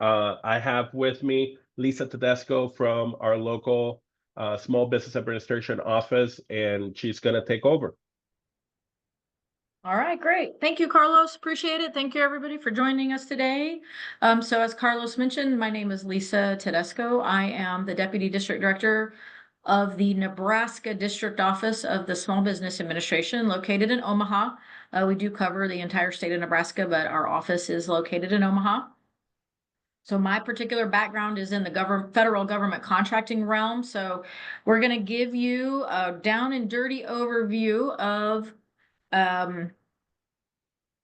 I have with me Lisa Tedesco from our local Small Business Administration office, and she's going to take over. All right, great. Thank you, Carlos. Appreciate it. Thank you, everybody, for joining us today. So as Carlos mentioned, my name is Lisa Tedesco. I am the Deputy District Director of the Nebraska District Office of the Small Business Administration located in Omaha. We do cover the entire state of Nebraska, but our office is located in Omaha. So my particular background is in the federal government contracting realm. So we're going to give you a down and dirty overview of um,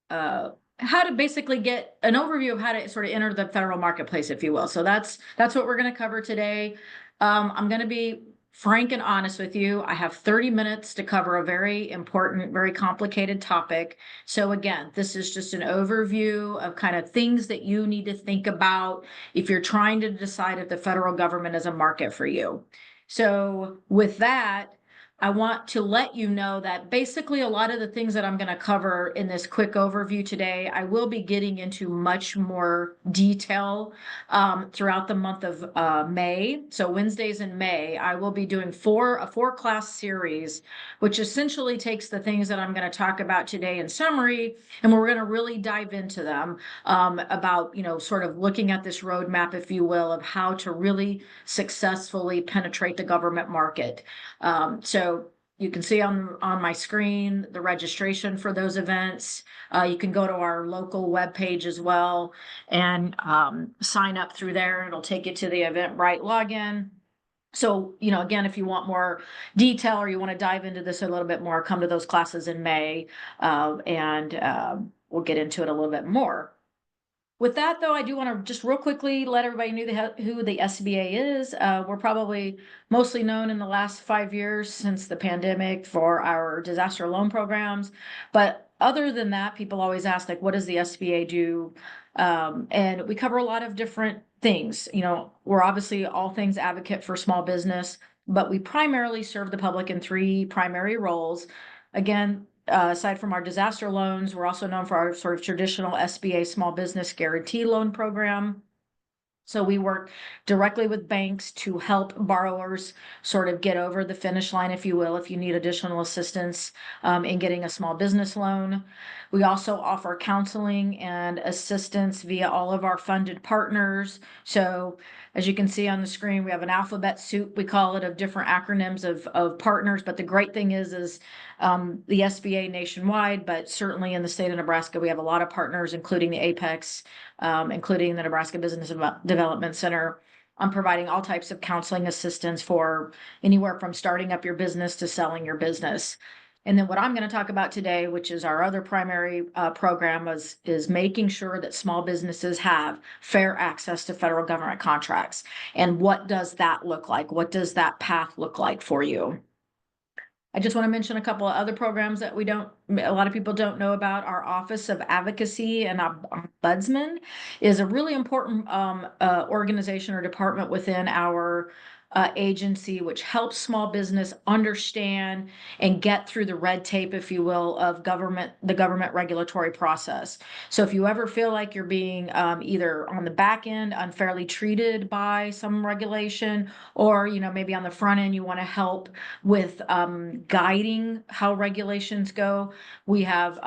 how to basically get an overview of how to sort of enter the federal marketplace, if you will. So that's what we're going to cover today. I'm going to be frank and honest with you. I have 30 minutes to cover a very important, very complicated topic. So again, this is just an overview of kind of things that you need to think about if you're trying to decide if the federal government is a market for you. So with that, I want to let you know that basically a lot of the things that I'm going to cover in this quick overview today, I will be getting into much more detail throughout the month of May. So Wednesdays in May, I will be doing a four class series, which essentially takes the things that I'm going to talk about today in summary, and we're going to really dive into them about, sort of looking at this roadmap, if you will, of how to really successfully penetrate the government market. So you can see on my screen the registration for those events. You can go to our local webpage as well and sign up through there. It'll take you to the Eventbrite login. So, again, if you want more detail or you want to dive into this a little bit more, come to those classes in May and we'll get into it a little bit more. With that, though, I do want to just real quickly let everybody know who the SBA is. We're probably mostly known in the last 5 years since the pandemic for our disaster loan programs. But other than that, people always ask, like, what does the SBA do? And we cover a lot of different things. We're obviously all things advocate for small business, but we primarily serve the public in three primary roles. Again, aside from our disaster loans, we're also known for our sort of traditional SBA small business guarantee loan program. So we work directly with banks to help borrowers sort of get over the finish line, if you will, if you need additional assistance in getting a small business loan. We also offer counseling and assistance via all of our funded partners. So as you can see on the screen, we have an alphabet soup, we call it, of different acronyms of partners. But the great thing is the SBA nationwide, but certainly in the state of Nebraska, we have a lot of partners, including the Apex, including the Nebraska Business Development Center, on providing all types of counseling assistance for anywhere from starting up your business to selling your business. And then what I'm going to talk about today, which is our other primary program, is making sure that small businesses have fair access to federal government contracts. And what does that look like? What does that path look like for you? I just want to mention a couple of other programs that a lot of people don't know about. Our Office of Advocacy and Ombudsman is a really important organization or department within our agency, which helps small business understand and get through the red tape, if you will, of the government regulatory process. So if you ever feel like you're being either on the back end unfairly treated by some regulation, or maybe on the front end you want to help with guiding how regulations go, we have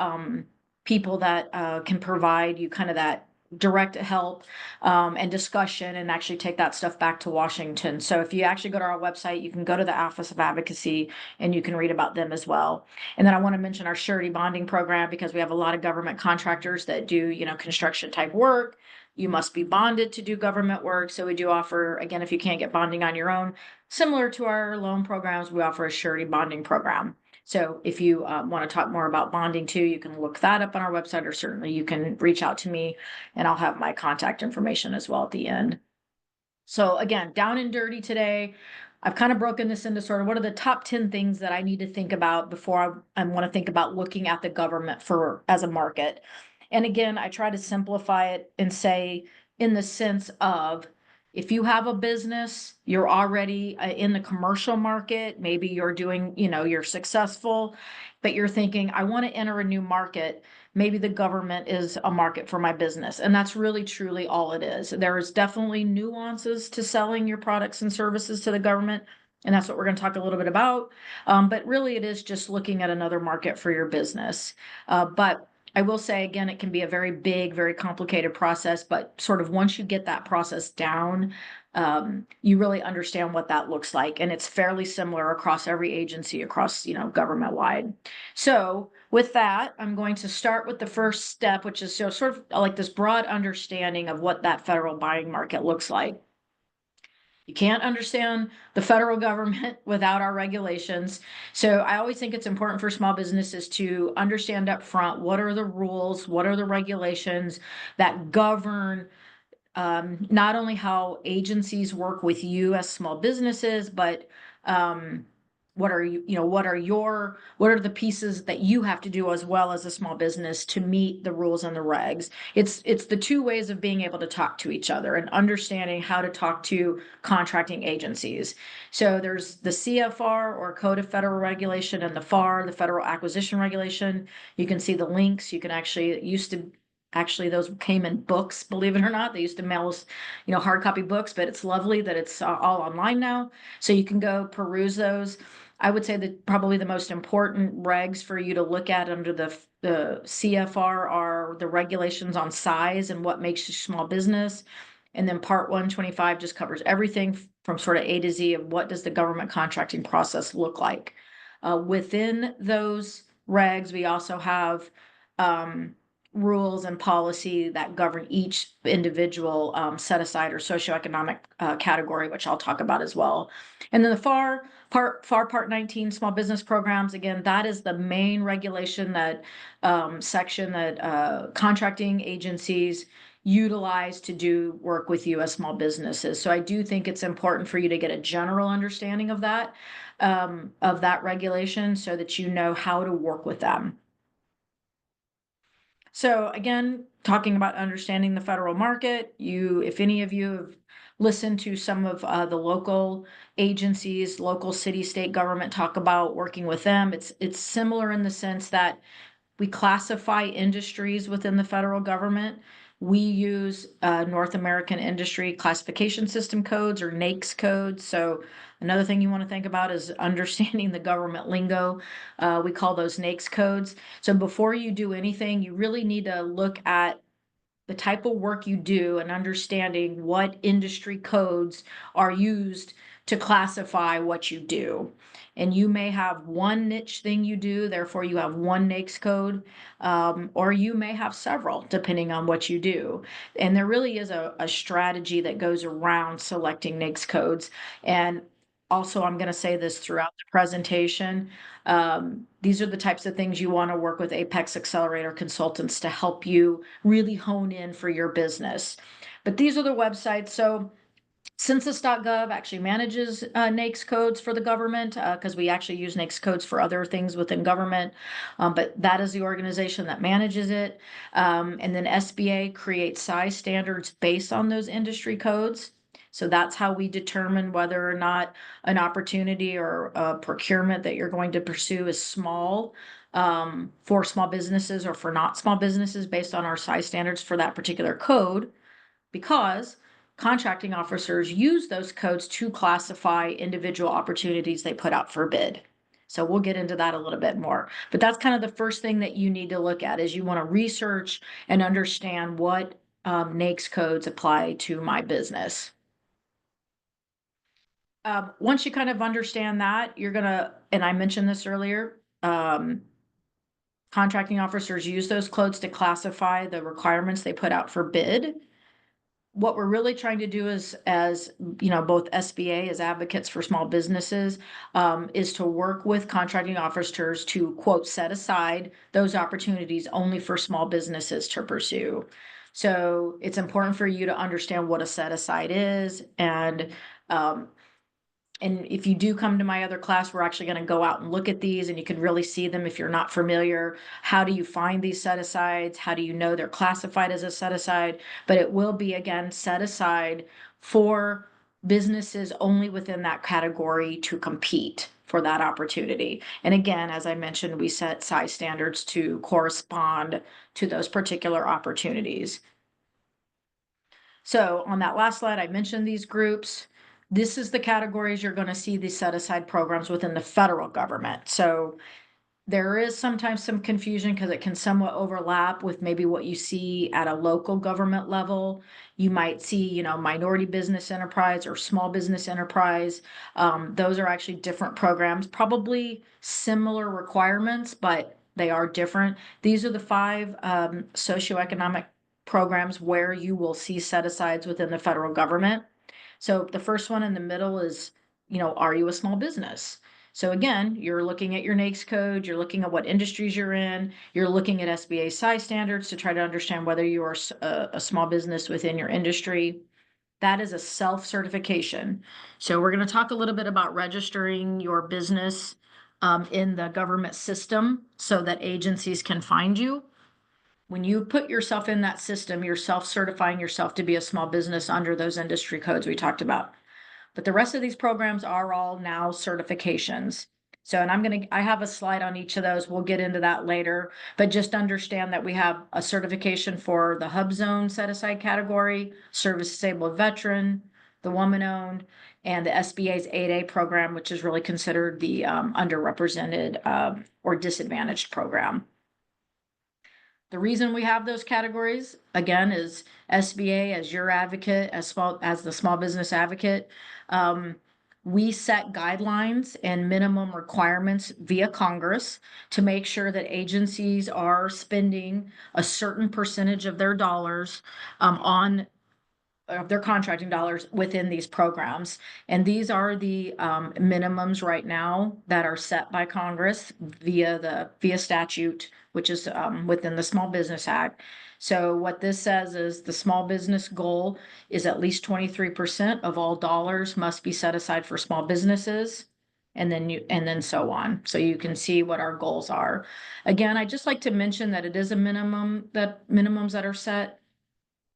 people that can provide you kind of that direct help and discussion, and actually take that stuff back to Washington. So if you actually go to our website, you can go to the Office of Advocacy and you can read about them as well. And then I want to mention our surety bonding program, because we have a lot of government contractors that do, construction type work. You must be bonded to do government work. So we do offer, again, if you can't get bonding on your own, similar to our loan programs, we offer a surety bonding program. So if you want to talk more about bonding too, you can look that up on our website, or certainly you can reach out to me and I'll have my contact information as well at the end. So again, down and dirty today. I've kind of broken this into sort of what are the top 10 things that I need to think about before I want to think about looking at the government as a market. And again, I try to simplify it and say, in the sense of, if you have a business, you're already in the commercial market, maybe you're doing, you're successful, but you're thinking, I want to enter a new market. maybe the government is a market for my business. And that's really truly all it is. There is definitely nuances to selling your products and services to the government. And that's what we're going to talk a little bit about. But really, it is just looking at another market for your business. But I will say again, it can be a very big, very complicated process, but sort of once you get that process down, you really understand what that looks like. And it's fairly similar across every agency, across, government wide. So with that, I'm going to start with the first step, which is sort of like this broad understanding of what that federal buying market looks like. You can't understand the federal government without our regulations. So I always think it's important for small businesses to understand up front, what are the rules, what are the regulations that govern not only how agencies work with you as small businesses, but what are what are the pieces that you have to do as well as a small business to meet the rules and the regs. It's the two ways of being able to talk to each other and understanding how to talk to contracting agencies. So there's the CFR, or Code of Federal Regulation, and the FAR, the Federal Acquisition Regulation. You can see the links. You can actually, those came in books, believe it or not. They used to mail us, hard copy books, but it's lovely that it's all online now. So you can go peruse those. I would say that probably the most important regs for you to look at under the CFR are the regulations on size and what makes a small business. And then Part 125 just covers everything from sort of A to Z of what does the government contracting process look like. Within those regs, we also have rules and policy that govern each individual set aside or socioeconomic category, which I'll talk about as well. And then the FAR Part 19, small business programs. Again, that is the main regulation that section that contracting agencies utilize to do work with you as small businesses. So I do think it's important for you to get a general understanding of that regulation so that you know how to work with them. So again, talking about understanding the federal market, if any of you have listened to some of the local agencies, local city, state government talk about working with them, it's similar in the sense that we classify industries within the federal government. We use North American Industry Classification System codes, or NAICS codes. So another thing you want to think about is understanding the government lingo. We call those NAICS codes. So before you do anything, you really need to look at the type of work you do and understanding what industry codes are used to classify what you do. And you may have one niche thing you do, therefore you have one NAICS code, or you may have several, depending on what you do. And there really is a strategy that goes around selecting NAICS codes. And also, I'm going to say this throughout the presentation. These are the types of things you want to work with Apex Accelerator consultants to help you really hone in for your business. But these are the websites. So census.gov actually manages NAICS codes for the government, because we actually use NAICS codes for other things within government. But that is the organization that manages it. And then SBA creates size standards based on those industry codes. So that's how we determine whether or not an opportunity or a procurement that you're going to pursue is small for small businesses or for not small businesses, based on our size standards for that particular code, because contracting officers use those codes to classify individual opportunities they put out for bid. So we'll get into that a little bit more. But that's kind of the first thing that you need to look at, is you want to research and understand what NAICS codes apply to my business. Once you kind of understand that, you're gonna, and I mentioned this earlier, contracting officers use those codes to classify the requirements they put out for bid. What we're really trying to do is, as both SBA as advocates for small businesses, is to work with contracting officers to, quote, set aside those opportunities only for small businesses to pursue. So it's important for you to understand what a set aside is, and if you do come to my other class, we're actually going to go out and look at these, and you can really see them if you're not familiar. How do you find these set asides? How do you know they're classified as a set aside? But it will be, again, set aside for businesses only within that category to compete for that opportunity. And again, as I mentioned, we set size standards to correspond to those particular opportunities. So on that last slide, I mentioned these groups. This is the categories you're going to see these set aside programs within the federal government. So there is sometimes some confusion because it can somewhat overlap with maybe what you see at a local government level. You might see, minority business enterprise or small business enterprise. Those are actually different programs, probably similar requirements, but they are different. These are the 5 socioeconomic programs where you will see set asides within the federal government. So the first one in the middle is, are you a small business? So again, you're looking at your NAICS code, you're looking at what industries you're in, you're looking at SBA size standards to try to understand whether you are a small business within your industry. That is a self-certification. So we're going to talk a little bit about registering your business in the government system so that agencies can find you. When you put yourself in that system, you're self-certifying yourself to be a small business under those industry codes we talked about. But the rest of these programs are all now certifications. So, and I have a slide on each of those. We'll get into that later, but just understand that we have a certification for the Hub Zone set aside category, service disabled veteran, the woman owned, and the SBA's 8A program, which is really considered the underrepresented or disadvantaged program. The reason we have those categories, again, is SBA as your advocate, as the small business advocate. We set guidelines and minimum requirements via Congress to make sure that agencies are spending a certain percentage of their dollars on of their contracting dollars within these programs. And these are the minimums right now that are set by Congress via statute, which is within the Small Business Act. So what this says is the small business goal is at least 23% of all dollars must be set aside for small businesses. And then so on. So you can see what our goals are. Again, I just like to mention that it is a minimums that are set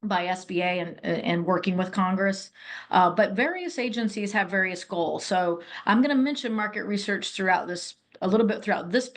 by SBA and working with Congress, but various agencies have various goals. So I'm going to mention market research throughout this a little bit throughout this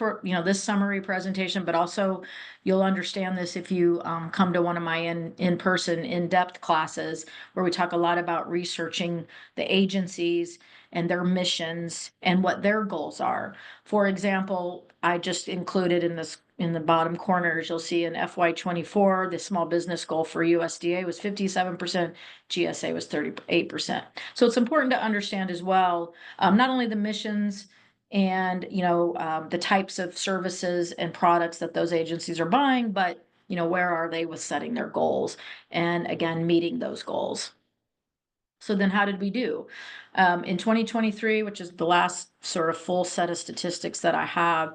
this summary presentation, but also you'll understand this if you come to one of my in-person in-depth classes where we talk a lot about researching the agencies and their missions and what their goals are. For example, I just included in the bottom corners, you'll see in FY24, the small business goal for USDA was 57%, GSA was 38%. So it's important to understand as well, not only the missions and, the types of services and products that those agencies are buying, but, where are they with setting their goals and again, meeting those goals. So then how did we do? In 2023, which is the last sort of full set of statistics that I have,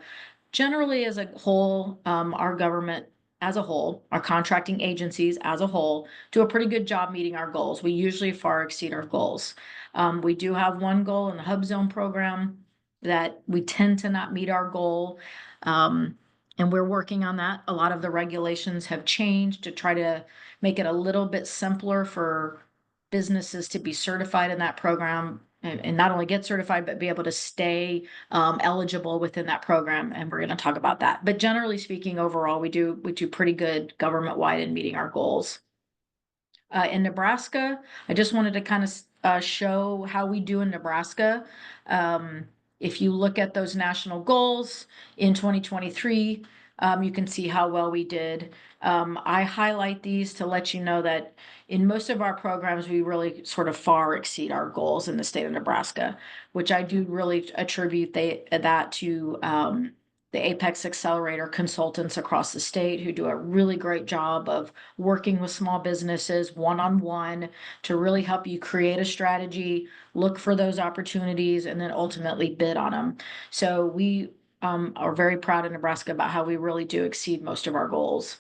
generally as a whole, our government as a whole, our contracting agencies as a whole, do a pretty good job meeting our goals. We usually far exceed our goals. We do have one goal in the Hub Zone program that we tend to not meet our goal. And we're working on that. A lot of the regulations have changed to try to make it a little bit simpler for businesses to be certified in that program and not only get certified, but be able to stay eligible within that program. And we're going to talk about that. But generally speaking, overall, we do pretty good government-wide in meeting our goals. In Nebraska, I just wanted to kind of show how we do in Nebraska. If you look at those national goals in 2023, you can see how well we did. I highlight these to let you know that in most of our programs, we really sort of far exceed our goals in the state of Nebraska, which I do really attribute that to the Apex Accelerator consultants across the state who do a really great job of working with small businesses one-on-one to really help you create a strategy, look for those opportunities, and then ultimately bid on them. So we are very proud in Nebraska about how we really do exceed most of our goals.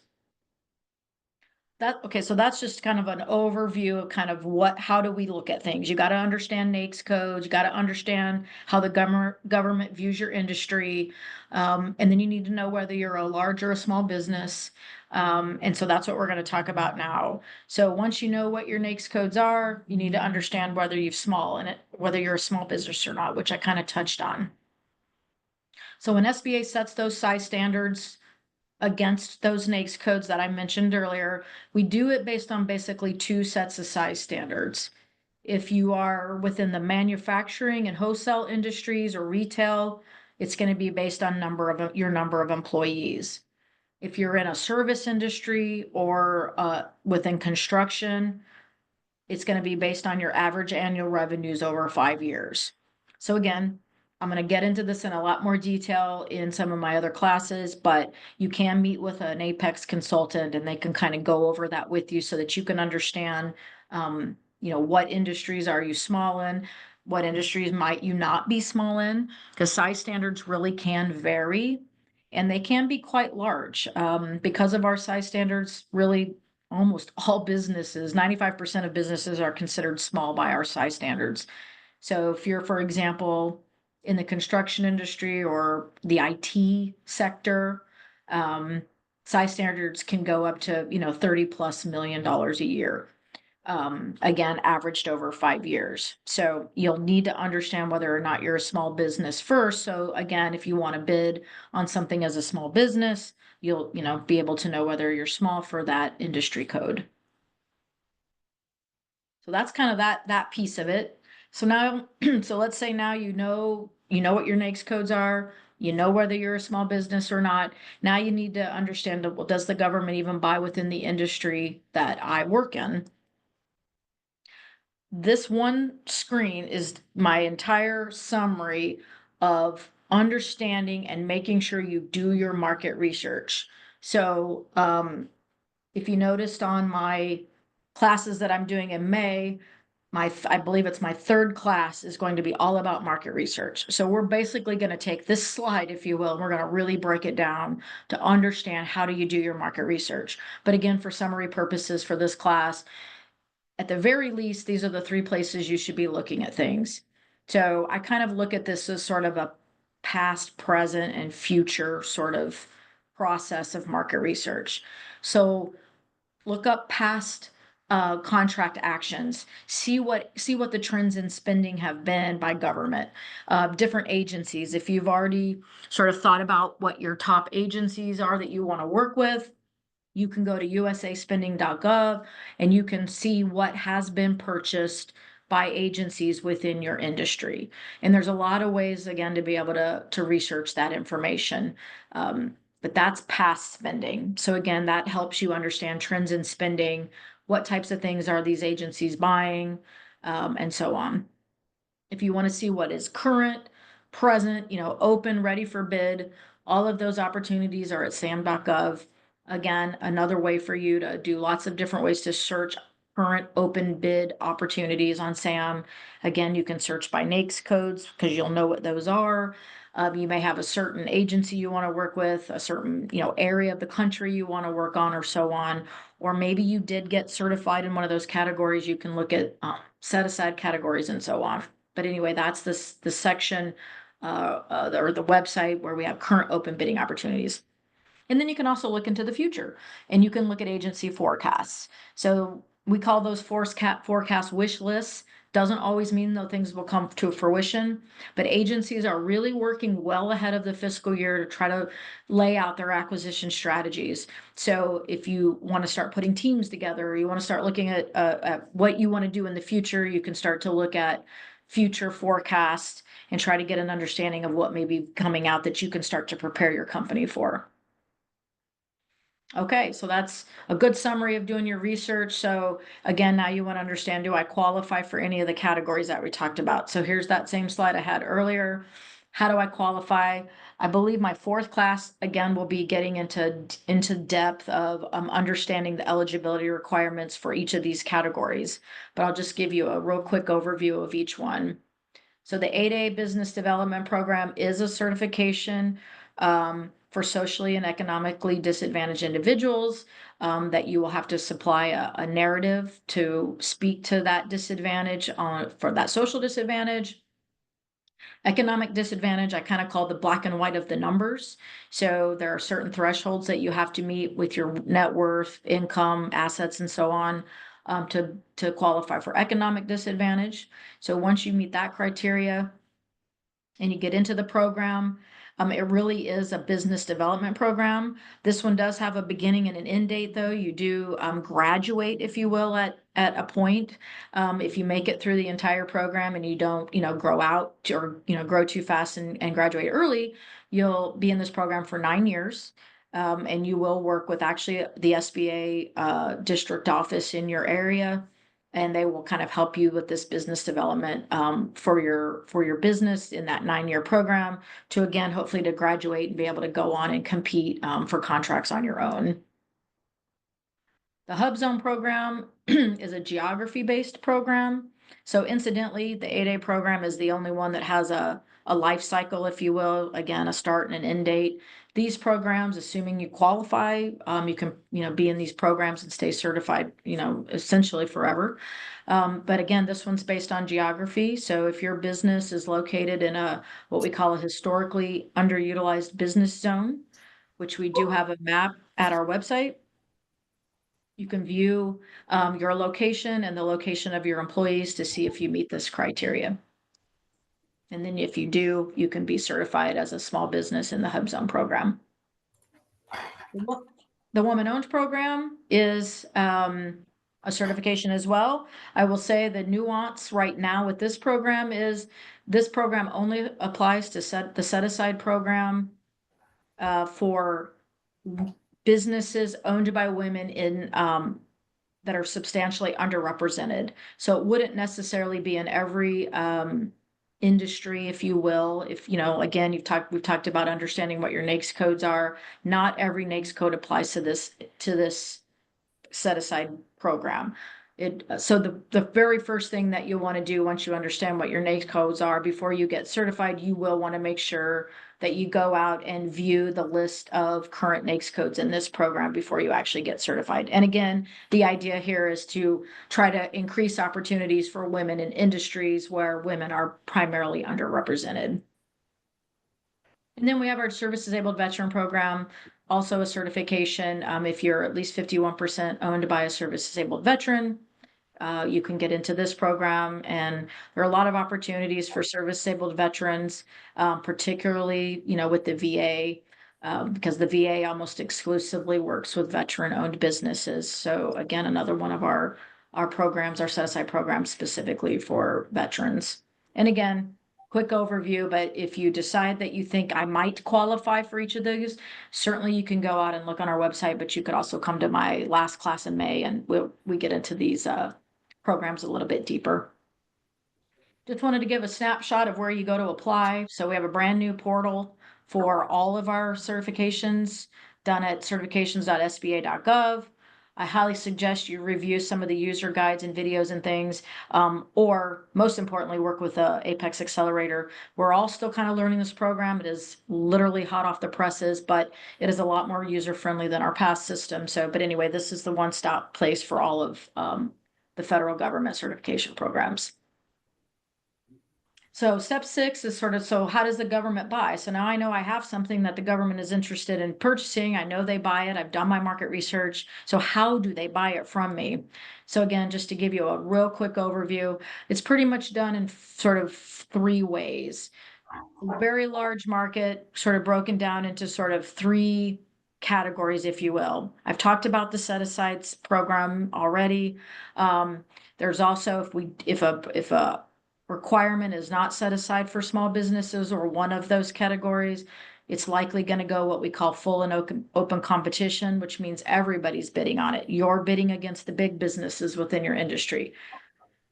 So that's just kind of an overview of kind of how do we look at things. You got to understand NAICS codes, you got to understand how the government views your industry. And then you need to know whether you're a large or a small business. And so that's what we're going to talk about now. So once you know what your NAICS codes are, you need to understand whether you're a small business or not, which I kind of touched on. So when SBA sets those size standards against those NAICS codes that I mentioned earlier, we do it based on basically two sets of size standards. If you are within the manufacturing and wholesale industries or retail, it's going to be based on your number of employees. If you're in a service industry or within construction, it's going to be based on your average annual revenues over 5 years. So again, I'm going to get into this in a lot more detail in some of my other classes, but you can meet with an Apex consultant and they can kind of go over that with you so that you can understand, what industries are you small in, what industries might you not be small in, because size standards really can vary and they can be quite large. Because of our size standards, really almost all businesses, 95% of businesses are considered small by our size standards. So if you're, for example, in the construction industry or the IT sector, size standards can go up to, $30+ million a year. Again, averaged over 5 years. So you'll need to understand whether or not you're a small business first. So again, if you want to bid on something as a small business, you'll, be able to know whether you're small for that industry code. So that's kind of that piece of it. So now, so let's say now you know what your NAICS codes are, you know whether you're a small business or not. Now you need to understand, well, does the government even buy within the industry that I work in? This one screen is my entire summary of understanding and making sure you do your market research. So if you noticed on my classes that I'm doing in May, I believe it's my third class is going to be all about market research. So we're basically going to take this slide, if you will, and we're going to really break it down to understand how do you do your market research. But again, for summary purposes for this class, at the very least, these are the three places you should be looking at things. So I kind of look at this as sort of a past, present, and future sort of process of market research. So look up past contract actions, see what the trends in spending have been by government, different agencies. If you've already sort of thought about what your top agencies are that you want to work with, you can go to usaspending.gov and you can see what has been purchased by agencies within your industry. And there's a lot of ways, again, to be able to research that information. But that's past spending. So again, that helps you understand trends in spending, what types of things are these agencies buying, and so on. If you want to see what is current, present, open, ready for bid, all of those opportunities are at sam.gov. Again, another way for you to do lots of different ways to search current open bid opportunities on SAM. Again, you can search by NAICS codes because you'll know what those are. You may have a certain agency you want to work with, a certain area of the country you want to work on, or so on. Or maybe you did get certified in one of those categories. You can look at set aside categories and so on. But anyway, that's the section or the website where we have current open bidding opportunities. And then you can also look into the future and you can look at agency forecasts. So we call those forecast wish lists. Doesn't always mean those things will come to fruition, but agencies are really working well ahead of the fiscal year to try to lay out their acquisition strategies. So if you want to start putting teams together, or you want to start looking at what you want to do in the future, you can start to look at future forecasts and try to get an understanding of what may be coming out that you can start to prepare your company for. Okay, so that's a good summary of doing your research. So again, now you want to understand, do I qualify for any of the categories that we talked about? So here's that same slide I had earlier. How do I qualify? I believe my fourth class, again, will be getting into depth of understanding the eligibility requirements for each of these categories. But I'll just give you a real quick overview of each one. So the 8A Business Development Program is a certification for socially and economically disadvantaged individuals that you will have to supply a narrative to speak to that disadvantage for that social disadvantage. Economic disadvantage, I kind of call the black and white of the numbers. So there are certain thresholds that you have to meet with your net worth, income, assets, and so on to qualify for economic disadvantage. So once you meet that criteria and you get into the program, It really is a business development program. This one does have a beginning and an end date, though. You do graduate, if you will, at a point. If you make it through the entire program and you don't, grow out or, grow too fast and graduate early, you'll be in this program for 9 years. And you will work with actually the SBA district office in your area, and they will kind of help you with this business development for your business in that 9-year program to, again, hopefully to graduate and be able to go on and compete for contracts on your own. The Hub Zone program is a geography-based program. So incidentally, the 8A program is the only one that has a life cycle, if you will, again, a start and an end date. These programs, assuming you qualify, you can, be in these programs and stay certified, essentially forever. But again, this one's based on geography. So if your business is located in what we call a historically underutilized business zone, which we do have a map at our website, you can view your location and the location of your employees to see if you meet this criteria. And then if you do, you can be certified as a small business in the Hub Zone program. The Woman-Owned program is a certification as well. I will say the nuance right now with this program is this program only applies to the set-aside program for businesses owned by women in that are substantially underrepresented. So it wouldn't necessarily be in every industry, if you will. If again, we've talked about understanding what your NAICS codes are. Not every NAICS code applies to this set aside program. So the very first thing that you want to do once you understand what your NAICS codes are before you get certified, you will want to make sure that you go out and view the list of current NAICS codes in this program before you actually get certified. And again, the idea here is to try to increase opportunities for women in industries where women are primarily underrepresented. And then we have our Service Disabled Veteran Program, also a certification. If you're at least 51% owned by a service disabled veteran, you can get into this program. And there are a lot of opportunities for service disabled veterans, particularly, with the VA, because the VA almost exclusively works with veteran-owned businesses. So again, another one of our programs, our set-aside programs specifically for veterans. And again, quick overview, but if you decide that you think I might qualify for each of those, certainly you can go out and look on our website, but you could also come to my last class in May and we get into these programs a little bit deeper. Just wanted to give a snapshot of where you go to apply. So we have a brand new portal for all of our certifications done at certifications.sba.gov. I highly suggest you review some of the user guides and videos and things, or most importantly, work with the Apex Accelerator. We're all still kind of learning this program. It is literally hot off the presses, but it is a lot more user-friendly than our past system. But anyway, this is the one-stop place for all of the federal government certification programs. So step 6 is so how does the government buy? So now I know I have something that the government is interested in purchasing. I know they buy it. I've done my market research. So how do they buy it from me? So again, just to give you a real quick overview, it's pretty much done in sort of 3 ways. Very large market, sort of broken down into sort of 3 categories, if you will. I've talked about the set-asides program already. There's also if a requirement is not set aside for small businesses or one of those categories, it's likely going to go what we call full and open competition, which means everybody's bidding on it. You're bidding against the big businesses within your industry.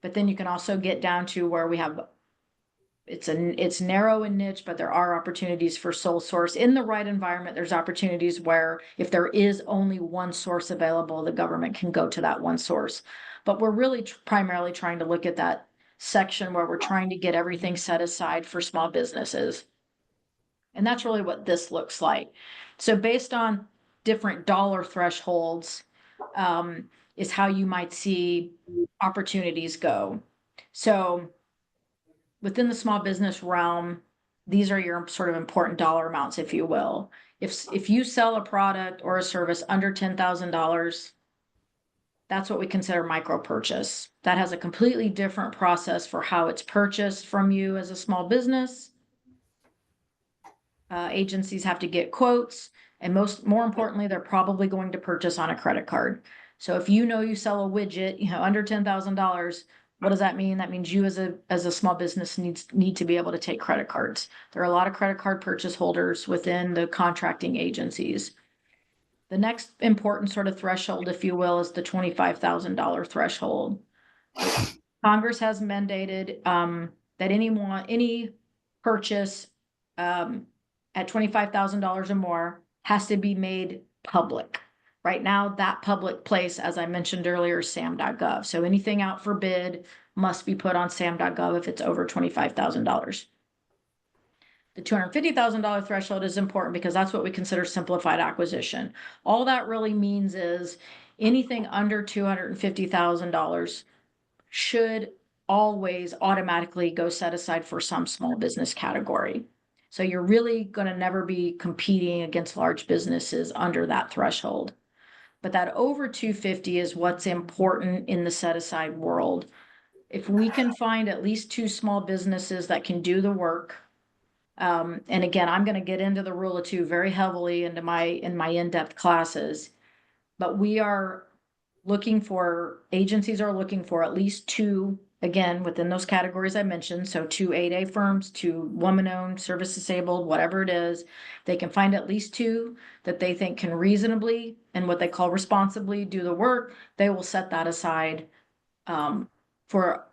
But then you can also get down to where we have it's narrow and niche, but there are opportunities for sole source. In the right environment, there's opportunities where if there is only one source available, the government can go to that one source. But we're really primarily trying to look at that section where we're trying to get everything set aside for small businesses. And that's really what this looks like. So based on different dollar thresholds is how you might see opportunities go. So within the small business realm, these are your sort of important dollar amounts, if you will. If you sell a product or a service under $10,000, that's what we consider micro purchase. That has a completely different process for how it's purchased from you as a small business. Agencies have to get quotes, and more importantly, they're probably going to purchase on a credit card. So if you know you sell a widget, under $10,000, what does that mean? That means you as a small business need to be able to take credit cards. There are a lot of credit card purchase holders within the contracting agencies. The next important sort of threshold, if you will, is the $25,000 threshold. Congress has mandated that any purchase at $25,000 or more has to be made public. Right now, that public place, as I mentioned earlier, is sam.gov. So anything out for bid must be put on sam.gov if it's over $25,000. The $250,000 threshold is important because that's what we consider simplified acquisition. All that really means is anything under $250,000 should always automatically go set aside for some small business category. So you're really going to never be competing against large businesses under that threshold. But that over 250 is what's important in the set aside world. If we can find at least 2 small businesses that can do the work, and again, I'm going to get into the rule of 2 very heavily in my in-depth classes, but agencies are looking for at least 2, again, within those categories I mentioned. So 2 8A firms, 2 woman-owned, service disabled, whatever it is. They can find at least 2 that they think can reasonably and what they call responsibly do the work. They will set that aside for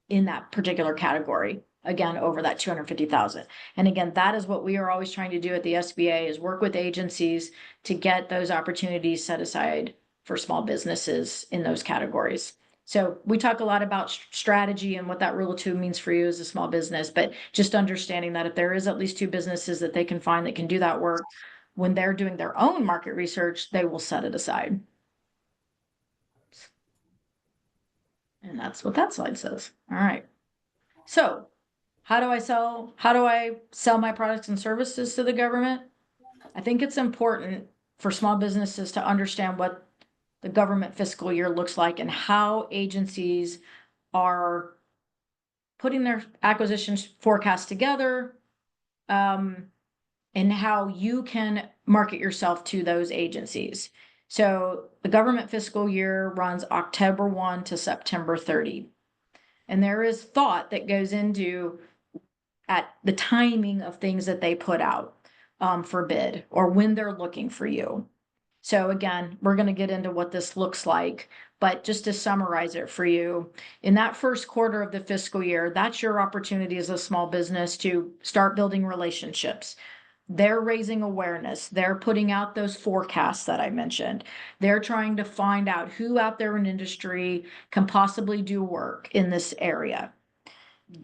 in that particular category. Again, over that 250,000. And again, that is what we are always trying to do at the SBA is work with agencies to get those opportunities set aside for small businesses in those categories. So we talk a lot about strategy and what that rule of 2 means for you as a small business, but just understanding that if there is at least 2 businesses that they can find that can do that work, when they're doing their own market research, they will set it aside. And that's what that slide says. All right. So how do I sell my products and services to the government? I think it's important for small businesses to understand what the government fiscal year looks like and how agencies are putting their acquisition forecast together, and how you can market yourself to those agencies. So the government fiscal year runs October 1 to September 30. And there is thought that goes into at the timing of things that they put out for bid or when they're looking for you. So again, we're going to get into what this looks like, but just to summarize it for you, in that first quarter of the fiscal year, that's your opportunity as a small business to start building relationships. They're raising awareness. They're putting out those forecasts that I mentioned. They're trying to find out who out there in industry can possibly do work in this area.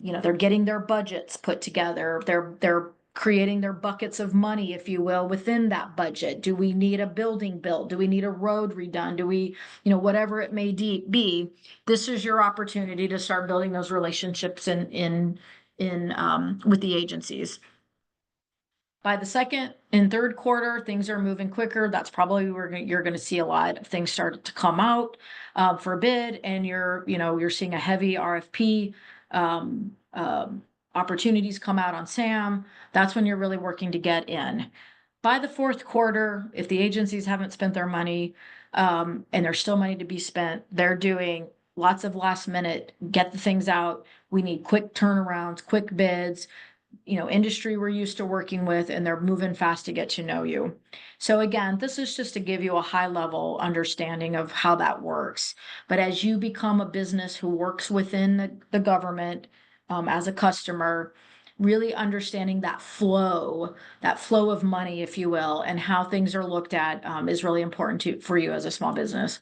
They're getting their budgets put together. They're creating their buckets of money, if you will, within that budget. Do we need a building built? Do we need a road redone? Do we, whatever it may be, this is your opportunity to start building those relationships in with the agencies. By the second and third quarter, things are moving quicker. That's probably where you're going to see a lot of things start to come out for bid, and you're seeing a heavy RFP opportunities come out on SAM. That's when you're really working to get in. By the fourth quarter, if the agencies haven't spent their money and there's still money to be spent, they're doing lots of last minute, get the things out. We need quick turnarounds, quick bids. Industry we're used to working with, and they're moving fast to get to know you. So again, this is just to give you a high level understanding of how that works. But as you become a business who works within the government as a customer, really understanding that flow of money, if you will, and how things are looked at is really important for you as a small business.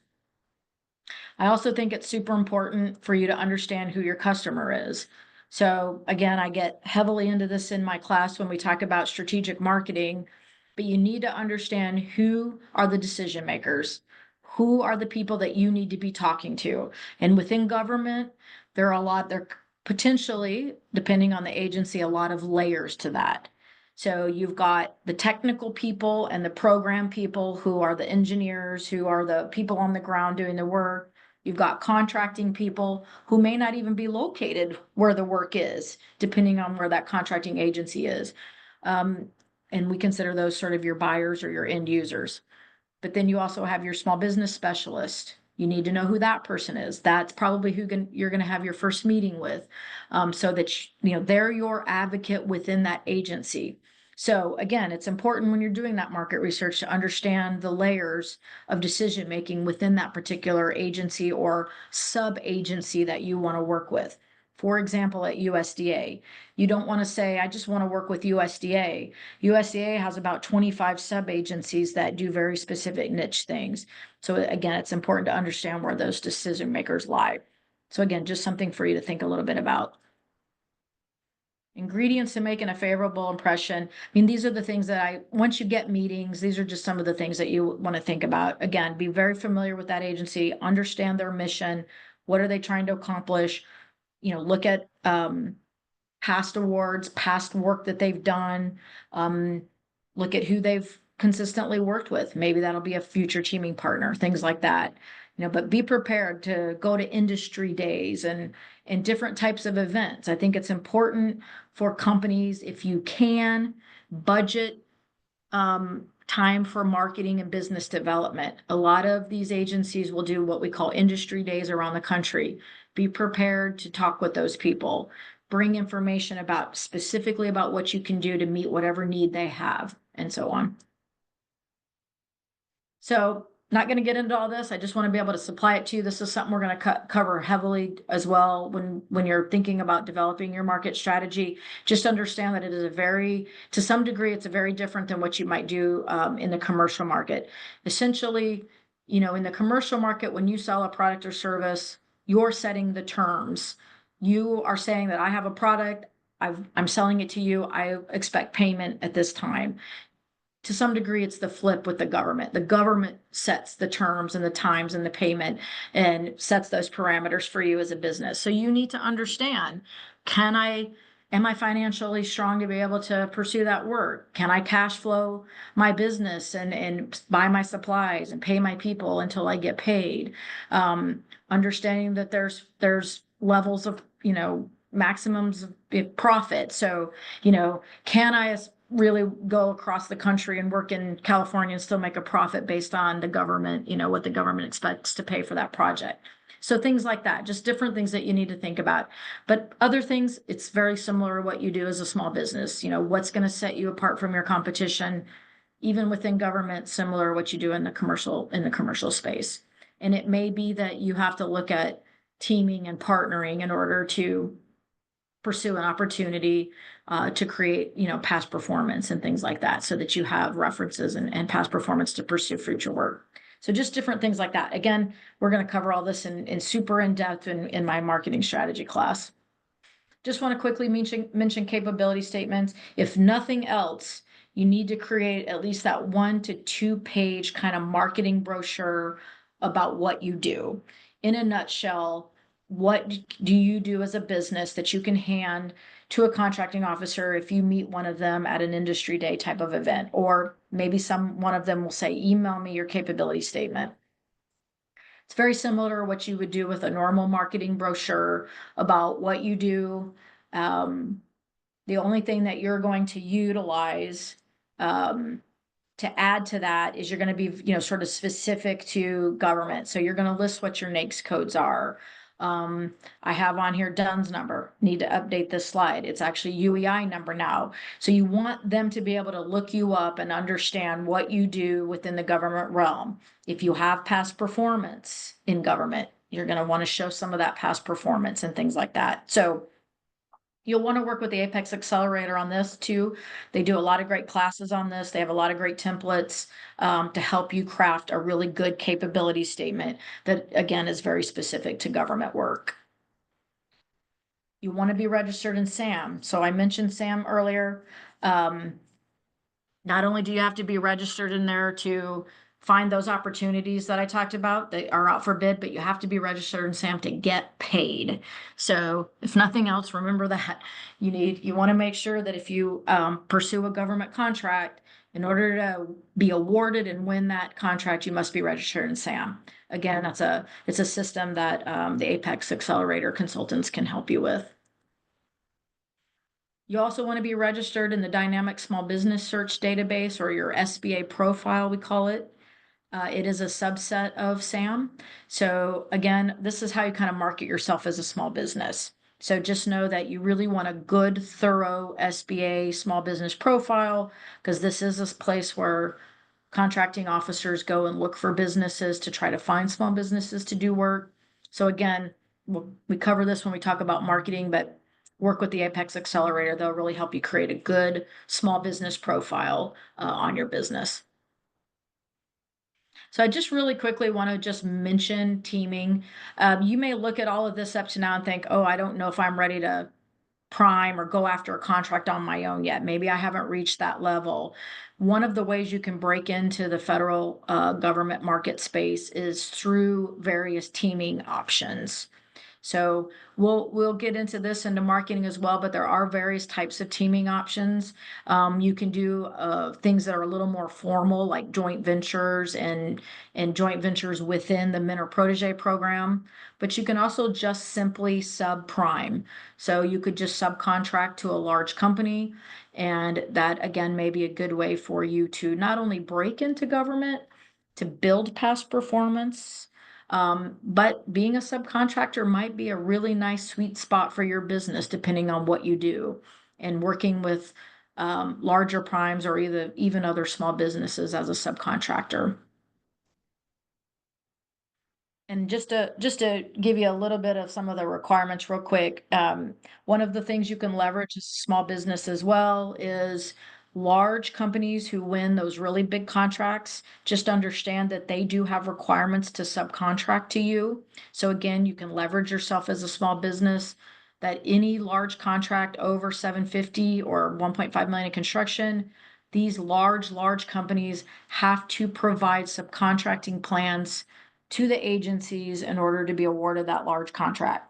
I also think it's super important for you to understand who your customer is. So again, I get heavily into this in my class when we talk about strategic marketing, but you need to understand who are the decision makers, who are the people that you need to be talking to. And within government, there potentially, depending on the agency, a lot of layers to that. So you've got the technical people and the program people who are the engineers, who are the people on the ground doing the work. You've got contracting people who may not even be located where the work is, depending on where that contracting agency is. And And we consider those sort of your buyers or your end users. But then you also have your small business specialist. You need to know who that person is. That's probably you're going to have your first meeting with, so that they're your advocate within that agency. So again, it's important when you're doing that market research to understand the layers of decision making within that particular agency or sub agency that you want to work with. For example, at USDA, you don't want to say, I just want to work with USDA. USDA has about 25 sub-agencies that do very specific niche things. So again, it's important to understand where those decision makers lie. So again, just something for you to think a little bit about. Ingredients to making a favorable impression. I mean, these are the things that once you get meetings, these are just some of the things that you want to think about. Again, be very familiar with that agency, understand their mission. What are they trying to accomplish? Look at past awards, past work that they've done. Look at who they've consistently worked with. Maybe that'll be a future teaming partner, things like that. But be prepared to go to industry days and different types of events. I think it's important for companies, if you can, budget time for marketing and business development. A lot of these agencies will do what we call industry days around the country. Be prepared to talk with those people. Bring information specifically about what you can do to meet whatever need they have, and so on. So, not going to get into all this. I just want to be able to supply it to you. This is something we're going to cover heavily as well when you're thinking about developing your market strategy. Just understand that it is to some degree, it's a very different than what you might do in the commercial market. Essentially, in the commercial market, when you sell a product or service, you're setting the terms. You are saying that I have a product, I'm selling it to you, I expect payment at this time. To some degree, it's the flip with the government. The government sets the terms and the times and the payment and sets those parameters for you as a business. So you need to understand, am I financially strong to be able to pursue that work? Can I cash flow my business and buy my supplies and pay my people until I get paid? Understanding that there's levels of, maximums of profit. So, can I really go across the country and work in California and still make a profit based on the government, what the government expects to pay for that project? So things like that, just different things that you need to think about. But other things, it's very similar to what you do as a small business. What's going to set you apart from your competition, even within government, similar to what you do in the commercial space. And it may be that you have to look at teaming and partnering in order to pursue an opportunity to create, past performance and things like that, so that you have references and past performance to pursue future work. So just different things like that. Again, we're going to cover all this in super in-depth in my marketing strategy class. Just want to quickly mention capability statements. If nothing else, you need to create at least that 1 to 2 page kind of marketing brochure about what you do. In a nutshell, what do you do as a business that you can hand to a contracting officer if you meet one of them at an industry day type of event? Or maybe one of them will say, email me your capability statement. It's very similar to what you would do with a normal marketing brochure about what you do. The only thing that you're going to utilize to add to that is you're going to be, sort of specific to government. So you're going to list what your NAICS codes are. I have on here DUNS number. Need to update this slide. It's actually UEI number now. So you want them to be able to look you up and understand what you do within the government realm. If you have past performance in government, you're going to want to show some of that past performance and things like that. So you'll want to work with the Apex Accelerator on this too. They do a lot of great classes on this. They have a lot of great templates to help you craft a really good capability statement that, again, is very specific to government work. You want to be registered in SAM. So I mentioned SAM earlier. Not only do you have to be registered in there to find those opportunities that I talked about that are out for bid, but you have to be registered in SAM to get paid. So if nothing else, remember that you want to make sure that if you pursue a government contract, in order to be awarded and win that contract, you must be registered in SAM. Again, it's a system that the Apex Accelerator consultants can help you with. You also want to be registered in the Dynamic Small Business Search Database, or your SBA profile, we call it. It is a subset of SAM. So again, this is how you kind of market yourself as a small business. So just know that you really want a good, thorough SBA small business profile, because this is a place where contracting officers go and look for businesses to try to find small businesses to do work. So again, we cover this when we talk about marketing, but work with the Apex Accelerator. They'll really help you create a good small business profile on your business. So I just really quickly want to just mention teaming. You may look at all of this up to now and think, oh, I don't know if I'm ready to prime or go after a contract on my own yet. Maybe I haven't reached that level. One of the ways you can break into the federal government market space is through various teaming options. So we'll get into this into marketing as well, but there are various types of teaming options. You can do things that are a little more formal, like joint ventures and joint ventures within the mentor protege program. But you can also just simply subprime. So you could just subcontract to a large company, and that again may be a good way for you to not only break into government, to build past performance, but being a subcontractor might be a really nice sweet spot for your business, depending on what you do, and working with larger primes or even other small businesses as a subcontractor. And just to give you a little bit of some of the requirements real quick, one of the things you can leverage as a small business as well is large companies who win those really big contracts. Just understand that they do have requirements to subcontract to you. So again, you can leverage yourself as a small business, that any large contract over 750 or 1.5 million in construction, these large companies have to provide subcontracting plans to the agencies in order to be awarded that large contract.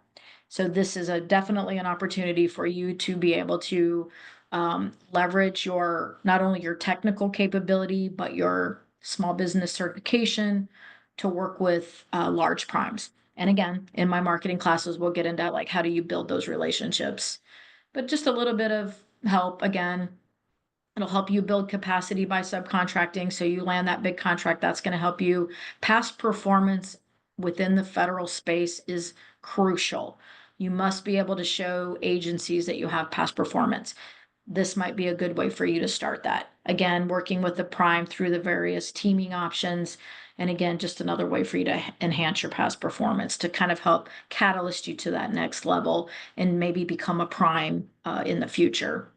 So this is definitely an opportunity for you to be able to leverage not only your technical capability, but your small business certification to work with large primes. And again, in my marketing classes, we'll get into like how do you build those relationships. But just a little bit of help again. It'll help you build capacity by subcontracting. So you land that big contract, that's going to help you. Past performance within the federal space is crucial. You must be able to show agencies that you have past performance. This might be a good way for you to start that. Again, working with the prime through the various teaming options. And again, just another way for you to enhance your past performance to kind of help catalyst you to that next level and maybe become a prime in the future.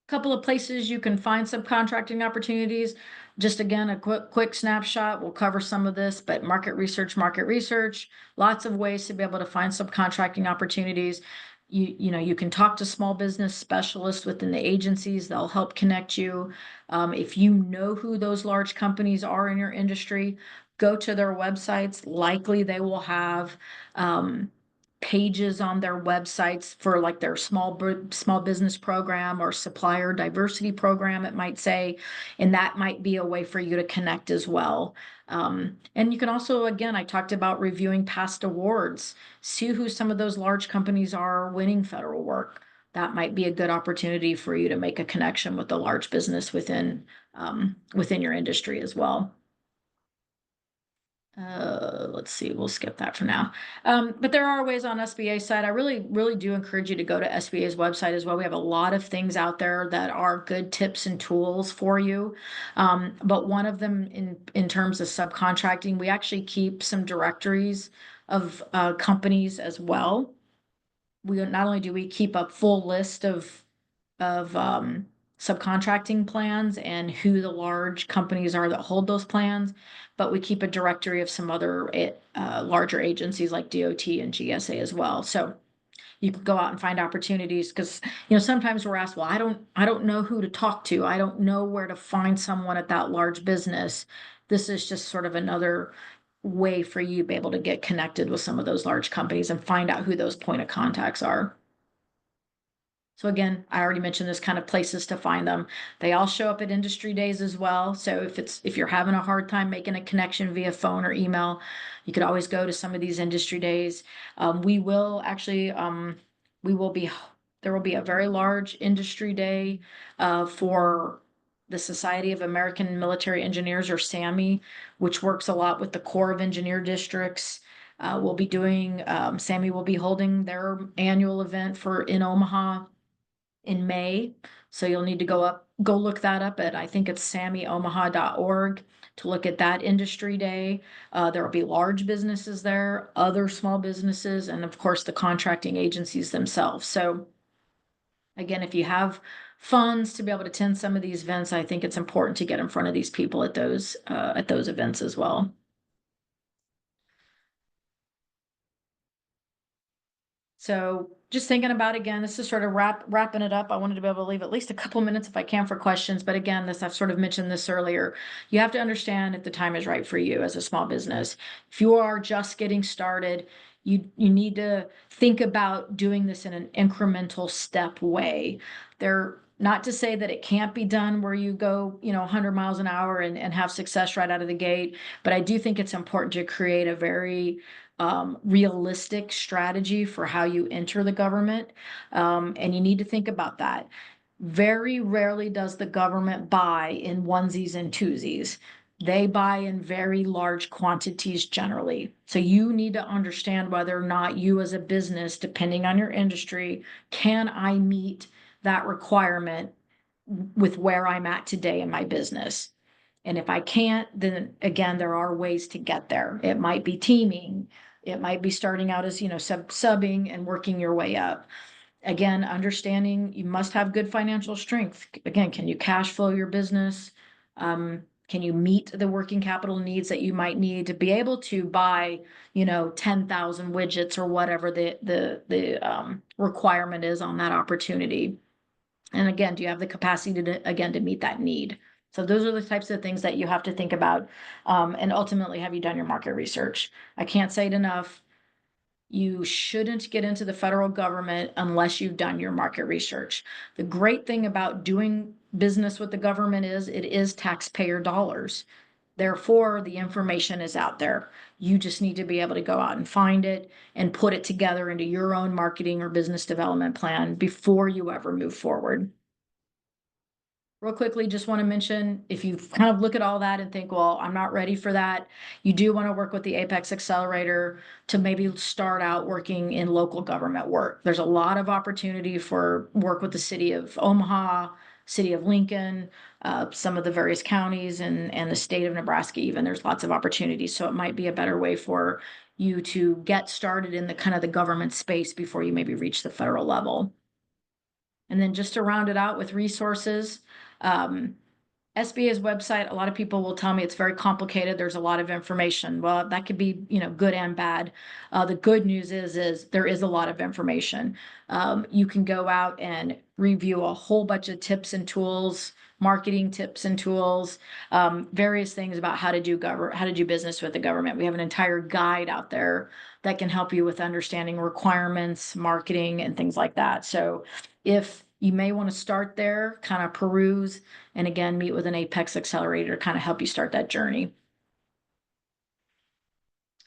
Couple of places you can find subcontracting opportunities. Just again, a quick snapshot. We'll cover some of this, but market research, lots of ways to be able to find subcontracting opportunities. You can talk to small business specialists within the agencies. They'll help connect you. If you know who those large companies are in your industry, go to their websites. Likely they will have pages on their websites for like their small business program or supplier diversity program, it might say, and that might be a way for you to connect as well. And you can also, again, I talked about reviewing past awards, see who some of those large companies are winning federal work. That might be a good opportunity for you to make a connection with the large business within your industry as well. Let's see, we'll skip that for now. But there are ways on SBA side. I really do encourage you to go to SBA's website as well. We have a lot of things out there that are good tips and tools for you. But one of them in terms of subcontracting, we actually keep some directories of companies as well. Not only do we keep a full list of subcontracting plans and who the large companies are that hold those plans, but we keep a directory of some other larger agencies like DOT and GSA as well. So you could go out and find opportunities because sometimes we're asked, well, I don't know who to talk to. I don't know where to find someone at that large business. This is just sort of another way for you to be able to get connected with some of those large companies and find out who those point of contacts are. So again, I already mentioned this kind of places to find them. They all show up at industry days as well. So if you're having a hard time making a connection via phone or email, you could always go to some of these industry days. We will be There will be a very large industry day for the Society of American Military Engineers, or SAMI, which works a lot with the Corps of Engineer Districts. We'll be doing, SAMI will be holding their annual event in Omaha in May. So you'll need to go look that up at, I think it's samiomaha.org, to look at that industry day. There will be large businesses there, other small businesses, and of course the contracting agencies themselves. So again, if you have funds to be able to attend some of these events, I think it's important to get in front of these people at those events as well. So just thinking about, again, this is sort of wrapping it up. I wanted to be able to leave at least a couple minutes if I can for questions. But again, I've sort of mentioned this earlier. You have to understand if the time is right for you as a small business. If you are just getting started, you need to think about doing this in an incremental step way. Not to say that it can't be done where you go, 100 miles an hour and have success right out of the gate. But I do think it's important to create a very realistic strategy for how you enter the government. And you need to think about that. Very rarely does the government buy in onesies and twosies. They buy in very large quantities generally. So you need to understand whether or not you as a business, depending on your industry, can I meet that requirement with where I'm at today in my business? And if I can't, then again, there are ways to get there. It might be teaming. It might be starting out as, subbing and working your way up. Again, understanding you must have good financial strength. Again, can you cash flow your business? Can you meet the working capital needs that you might need to be able to buy, 10,000 widgets or whatever the requirement is on that opportunity? And again, do you have the capacity to meet that need? So those are the types of things that you have to think about. And ultimately, have you done your market research? I can't say it enough. You shouldn't get into the federal government unless you've done your market research. The great thing about doing business with the government is it is taxpayer dollars. Therefore, the information is out there. You just need to be able to go out and find it and put it together into your own marketing or business development plan before you ever move forward. Real quickly, just want to mention, if you kind of look at all that and think, well, I'm not ready for that, you do want to work with the Apex Accelerator to maybe start out working in local government work. There's a lot of opportunity for work with the city of Omaha, city of Lincoln, some of the various counties and the state of Nebraska even. There's lots of opportunities. So it might be a better way for you to get started in the kind of the government space before you maybe reach the federal level. And then just to round it out with resources, SBA's website, a lot of people will tell me it's very complicated. There's a lot of information. Well, that could be, good and bad. The good news is there is a lot of information. You can go out and review a whole bunch of tips and tools, marketing tips and tools, various things about how to do business with the government. We have an entire guide out there that can help you with understanding requirements, marketing, and things like that. So if you may want to start there, kind of peruse, and again, meet with an Apex Accelerator to kind of help you start that journey.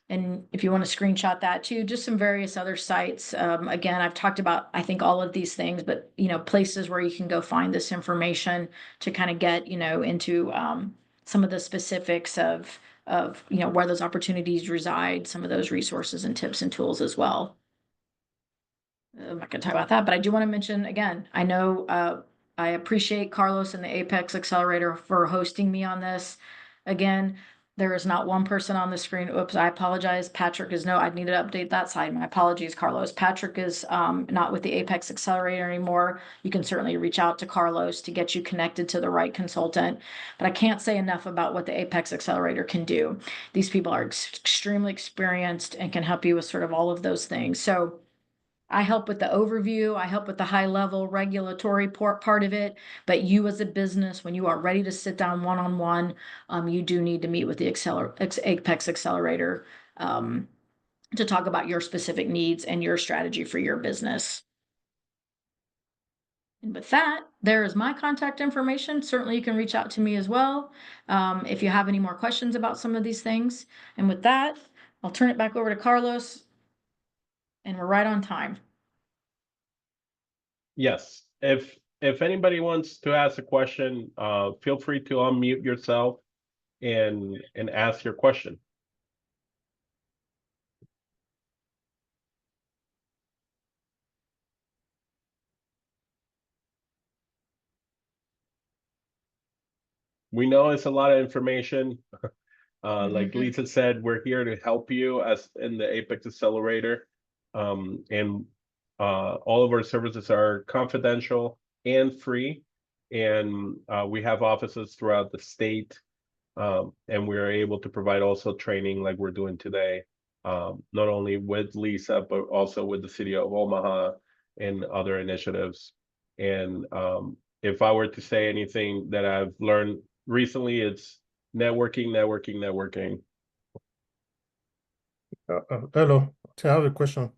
And if you want to screenshot that too, just some various other sites. Again, I've talked about, I think, all of these things, but, places where you can go find this information to kind of get, into some of the specifics of, where those opportunities reside, some of those resources and tips and tools as well. I'm not going to talk about that, but I do want to mention again, I know I appreciate Carlos and the Apex Accelerator for hosting me on this. Again, there is not one person on the screen. Oops, I apologize. Patrick is I need to update that side. My apologies, Carlos. Patrick is not with the Apex Accelerator anymore. You can certainly reach out to Carlos to get you connected to the right consultant. But I can't say enough about what the Apex Accelerator can do. These people are extremely experienced and can help you with sort of all of those things. So I help with the overview. I help with the high level regulatory part of it. But you as a business, when you are ready to sit down one-on-one, you do need to meet with the Apex Accelerator to talk about your specific needs and your strategy for your business. And with that, there is my contact information. Certainly you can reach out to me as well if you have any more questions about some of these things. And with that, I'll turn it back over to Carlos. And we're right on time. Yes, if anybody wants to ask a question, feel free to unmute yourself and ask your question. We know it's a lot of information. Like Lisa said, we're here to help you as in the Apex Accelerator. And all of our services are confidential and free. And we have offices throughout the state. And we're able to provide also training like we're doing today, not only with Lisa, but also with the city of Omaha and other initiatives. And if I were to say anything that I've learned recently, it's networking, networking, networking. Hello, I have a question.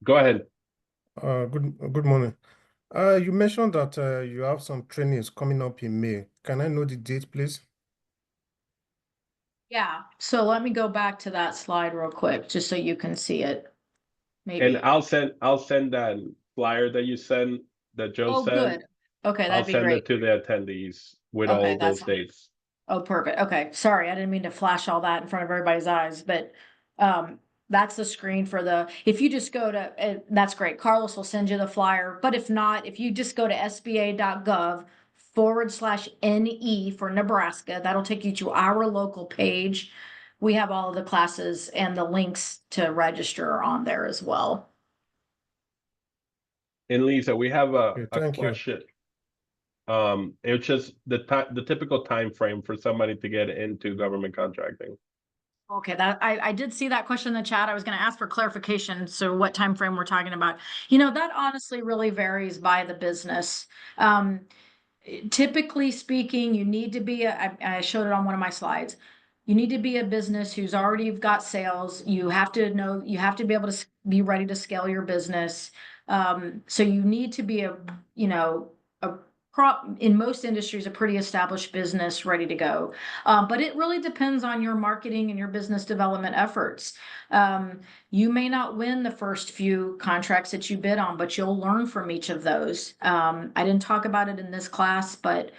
Go ahead. Good morning. You mentioned that you have some trainings coming up in May. Can I know the date, please? Yeah, so let me go back to that slide real quick, just so you can see it. And Maybe. I'll send that flyer that you sent, that Joe Oh, sent. good. Okay, I'll that'd be send great. it to the attendees with Okay, all those dates. oh, perfect. Okay, sorry, I didn't mean to flash all that in front of everybody's eyes, but that's the screen for the, if you just go to, that's great. Carlos will send you the flyer, but if not, if you just go to sba.gov/NE for Nebraska, that'll take you to our local page. We have all of the classes and the links to register are on there as well. And Lisa, we have a Thank you. question. It's just the typical time frame for somebody to get into government contracting. Okay, that I did see that question in the chat. I was going to ask for clarification. So what time frame we're talking about? You know, that honestly really varies by the business. Typically speaking, you need to be I showed it on one of my slides. You need to be a business who's already got sales. You have to know, you have to be able to be ready to scale your business. So you need to be a, you know, a in most industries, a pretty established business ready to go. But it really depends on your marketing and your business development efforts. You may not win the first few contracts that you bid on, but you'll learn from each of those. I didn't talk about it in this class, but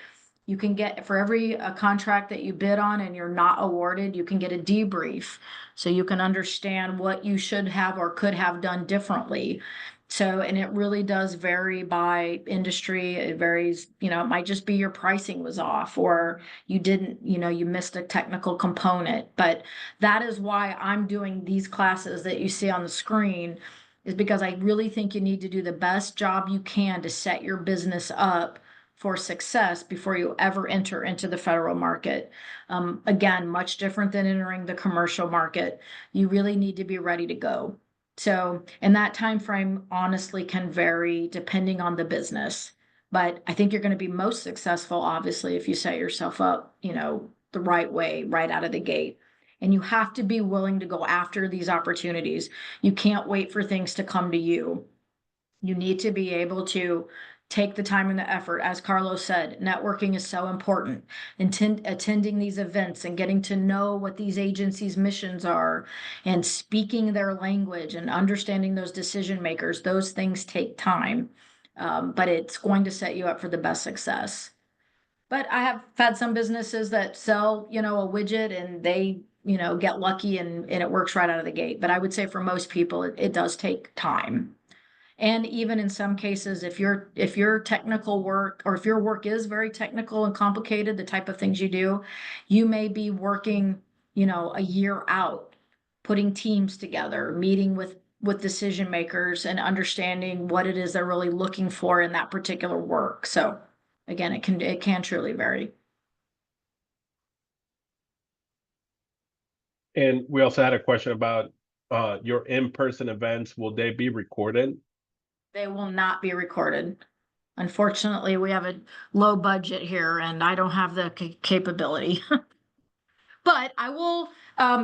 you can get, for every contract that you bid on and you're not awarded, you can get a debrief. So you can understand what you should have or could have done differently. So, and it really does vary by industry. It varies, you know, it might just be your pricing was off or you didn't, you know, you missed a technical component. But that is why I'm doing these classes that you see on the screen, is because I really think you need to do the best job you can to set your business up for success before you ever enter into the federal market. Again, much different than entering the commercial market. You really need to be ready to go. So, and that time frame honestly can vary depending on the business. But I think you're going to be most successful, obviously, if you set yourself up, you know, the right way right out of the gate. And you have to be willing to go after these opportunities. You can't wait for things to come to you. You need to be able to take the time and the effort. As Carlos said, networking is so important. Attending these events and getting to know what these agencies' missions are and speaking their language and understanding those decision makers, those things take time. But it's going to set you up for the best success. But I have had some businesses that sell, you know, a widget and they, you know, get lucky and it works right out of the gate. But I would say for most people, it does take time. And even in some cases, if your technical work or if your work is very technical and complicated, the type of things you do, you may be working, you know, a year out, putting teams together, meeting with decision makers and understanding what it is they're really looking for in that particular work. So again, it can truly vary. And we also had a question about your in-person events. Will they be recorded? They will not be recorded. Unfortunately, we have a low budget here and I don't have the capability. But I will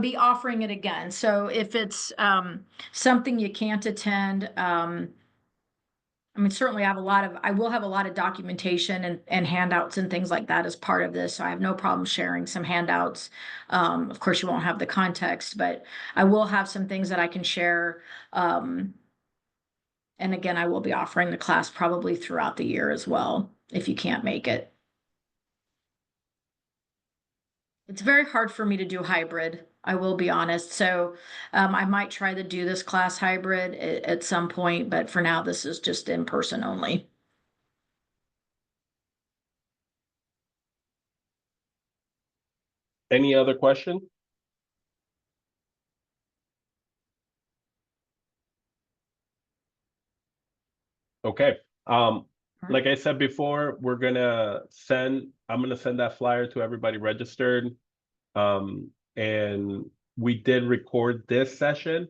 be offering it again. So if it's something you can't attend, I mean, certainly I will have a lot of documentation and handouts and things like that as part of this. So I have no problem sharing some handouts. Of course, you won't have the context, but I will have some things that I can share And again, I will be offering the class probably throughout the year as well, if you can't make it. It's very hard for me to do hybrid, I will be honest. So I might try to do this class hybrid at some point, but for now, this is just in person only. Any other question? Okay. Like I said before, I'm gonna send that flyer to everybody registered. And we did record this session.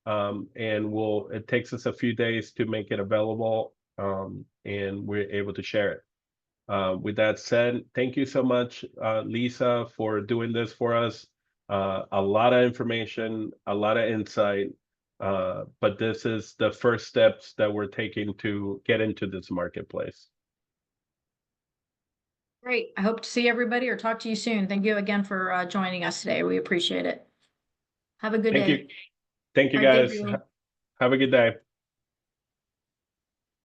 And it takes us a few days to make it available. And we're able to share it. With that said, thank you so much, Lisa, for doing this for us. A lot of information, a lot of insight. But this is the first steps that we're taking to get into this marketplace. Great. I hope to see everybody or talk to you soon. Thank you again for joining us today. We appreciate it. Have a good Thank day. you. Thank you, All right, thank guys. you. Have a good day.